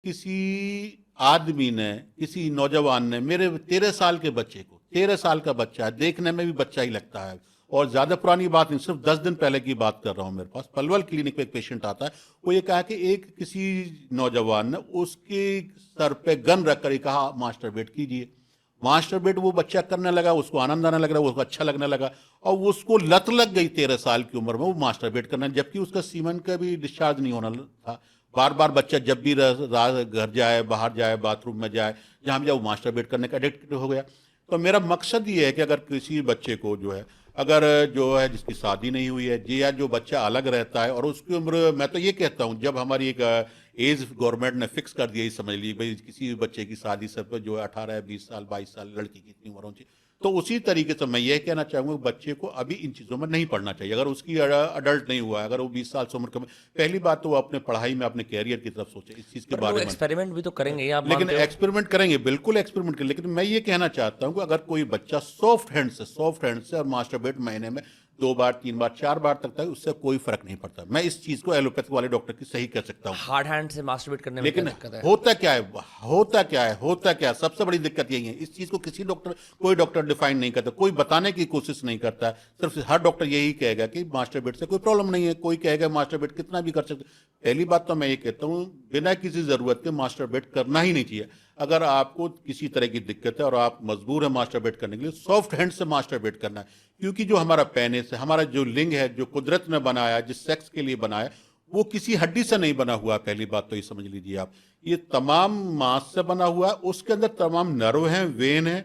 किसी आदमी ने, किसी नौजवान ने मेरे 13 साल के बच्चे को, 13 साल का बच्चा है, देखने में भी बच्चा ही लगता है, और ज्यादा पुरानी बात नहीं, सिर्फ 10 दिन पहले की बात कर रहा हूं, मेरे पास पलवल क्लिनिक पे एक पेशेंट आता है। वो ये कहा कि एक किसी नौजवान ने उसके सर पे गन रखकर कहा मास्टरबेट कीजिए। मास्टरबेट वो बच्चा करने लगा, उसको आनंद आने लग रहा, उसको अच्छा लगने लगा, और उसको लत लग गई 13 साल की उम्र में वो मास्टरबेट करना, जबकि उसका सीमन का भी डिस्चार्ज नहीं होना था। बार बार बच्चा जब भी घर जाए, बाहर जाए, बाथरूम में जाए, जहां भी जाए, वो मास्टरबेट करने का एडिक्ट हो गया। तो मेरा मकसद ये है कि अगर किसी बच्चे को जो है, अगर जो है जिसकी शादी नहीं हुई है जी, या जो बच्चा अलग रहता है और उसकी उम्र, मैं तो ये कहता हूँ जब हमारी एक एज गवर्नमेंट ने फिक्स कर दिया, समझ ली भाई किसी भी बच्चे की शादी सब जो है 18 20 साल 22 साल लड़की की इतनी उम्र होनी चाहिए, तो उसी तरीके से मैं ये कहना चाहूंगा बच्चे को अभी इन चीज़ों में नहीं पढ़ना चाहिए। अगर उसकी अडल्ट नहीं हुआ है, अगर वो 20 साल से उम्र कम, पहली बात तो वो अपने पढ़ाई में अपने कैरियर की तरफ सोचे, इस चीज़ के पर लोग बारे में। एक्सपेरिमेंट भी तो करेंगे, ये आप लेकिन मानते हो? एक्सपेरिमेंट करेंगे, बिल्कुल एक्सपेरिमेंट करेंगे, लेकिन मैं ये कहना चाहता हूं कि अगर कोई बच्चा सॉफ्ट हैंड से और मास्टरबेट महीने में 2 बार 3 बार 4 बार तक उससे कोई फर्क नहीं पड़ता। मैं इस चीज को एलोपैथी वाले डॉक्टर की सही कह सकता हूं। हार्ड हैंड से मास्टरबेट करने में क्या लेकिन दिक्कत है? होता क्या है, होता क्या है, सबसे बड़ी दिक्कत यही है। इस चीज को कोई डॉक्टर डिफाइन नहीं करता, कोई बताने की कोशिश नहीं करता। सिर्फ हर डॉक्टर यही कहेगा कि मास्टरबेट से कोई प्रॉब्लम नहीं है, कोई कहेगा मास्टरबेट कितना भी कर सकते। पहली बात तो मैं ये कहता हूँ बिना किसी जरूरत के मास्टरबेट करना ही नहीं चाहिए। अगर आपको किसी तरह की दिक्कत है और आप मजबूर है मास्टरबेट करने के लिए, सॉफ्ट हैंड से मास्टरबेट करना है, क्योंकि जो हमारा पेनिस है, हमारा जो लिंग है, जो कुदरत ने बनाया, जिस सेक्स के लिए बनाया, वो किसी हड्डी से नहीं बना हुआ। पहली बात तो ये समझ लीजिए आप, ये तमाम मांस से बना हुआ है। उसके अंदर तमाम नर्व हैं, वेन है,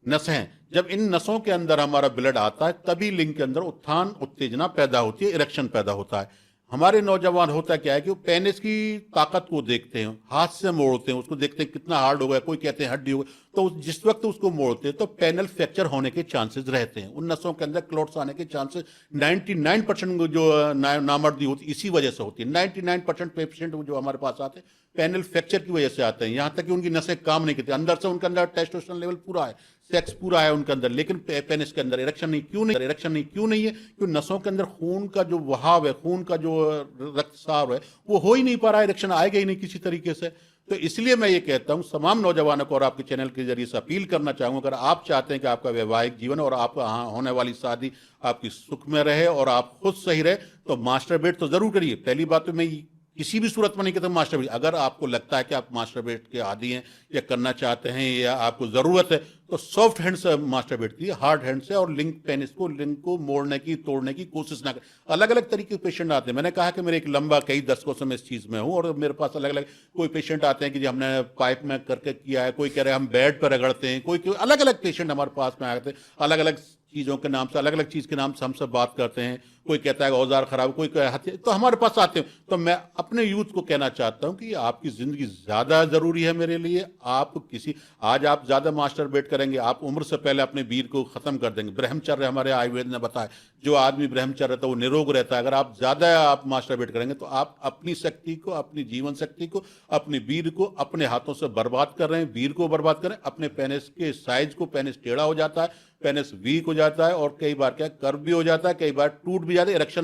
नसें हैं। जब इन नसों के अंदर हमारा ब्लड आता है, तभी लिंग के अंदर उत्थान उत्तेजना पैदा होती है, इरेक्शन पैदा होता है। हमारे नौजवान होता क्या है कि वो पेनिस की ताकत को देखते हैं, हाथ से मोड़ते हैं, उसको देखते हैं कितना हार्ड हो गया, कोई कहते हैं हड्डी हो गई, तो जिस वक्त उसको मोड़ते हैं तो पेनल फ्रैक्चर होने के चांसेस रहते हैं, उन नसों के अंदर क्लॉट्स आने के चांसेस 99% जो नामर्दी होती इसी वजह से होती है। 99% पेशेंट जो हमारे पास आते हैं पेनल फ्रैक्चर की वजह से आते हैं, यहाँ तक कि उनकी नसें काम नहीं करती, अंदर से उनके अंदर टेस्टोस्टेरोन लेवल पूरा है, सेक्स पूरा है उनके अंदर, लेकिन पेनिस के अंदर इरेक्शन नहीं। क्यों नहीं है? क्योंकि नसों के अंदर खून का जो बहाव है, खून का जो रक्तस्राव है, वो हो ही नहीं पा रहा है, इरेक्शन आएगा ही नहीं किसी तरीके से। तो इसलिए मैं ये कहता हूं तमाम नौजवानों को और आपके चैनल के जरिए से अपील करना चाहूंगा, अगर आप चाहते हैं कि आपका वैवाहिक जीवन और आप होने वाली शादी आपकी सुख में रहे और आप खुद सही रहे, तो मास्टरबेट तो जरूर करिए। पहली बात तो मैं किसी भी सूरत में नहीं कहता मास्टरबेट। अगर आपको लगता है कि आप मास्टरबेट के आदी हैं या करना चाहते हैं या आपको जरूरत है, तो सॉफ्ट हैंड से मास्टरबेट कीजिए, हार्ड हैंड से, और लिंक को मोड़ने की तोड़ने की कोशिश ना करें। अलग अलग तरीके के पेशेंट आते हैं, मैंने कहा कि मेरे एक लंबा कई दशकों से मैं इस चीज में हूं, और मेरे पास अलग अलग कोई पेशेंट आते हैं कि हमने पाइप में करके किया है, कोई कह रहे हैं हम बेड पर रगड़ते हैं, कोई अलग अलग पेशेंट हमारे पास में आते हैं, अलग अलग चीजों के नाम से, अलग अलग चीज के नाम से हमसे बात करते हैं। कोई कहता है औजार खराब, कोई हथियार, तो हमारे पास आते हैं। तो मैं अपने यूथ को कहना चाहता हूं कि आपकी जिंदगी ज्यादा जरूरी है मेरे लिए। आज आप ज्यादा मास्टरबेट करेंगे, आप उम्र से पहले अपने वीर को खत्म कर देंगे। ब्रह्मचर्य हमारे आयुर्वेद ने बताया, जो आदमी ब्रह्मचर्य रहता है वो निरोग रहता है। अगर आप ज्यादा आप मास्टरबेट करेंगे तो आप अपनी शक्ति को, अपनी जीवन शक्ति को, अपने वीर को अपने हाथों से बर्बाद कर रहे हैं, वीर को बर्बाद कर रहे हैं। अपने पेनिस के साइज को, पेनिस टेढ़ा हो जाता है, पेनिस वीक हो जाता है, और कई बार क्या कर्व भी हो जाता है, कई बार टूट भी जाता है, इरेक्शन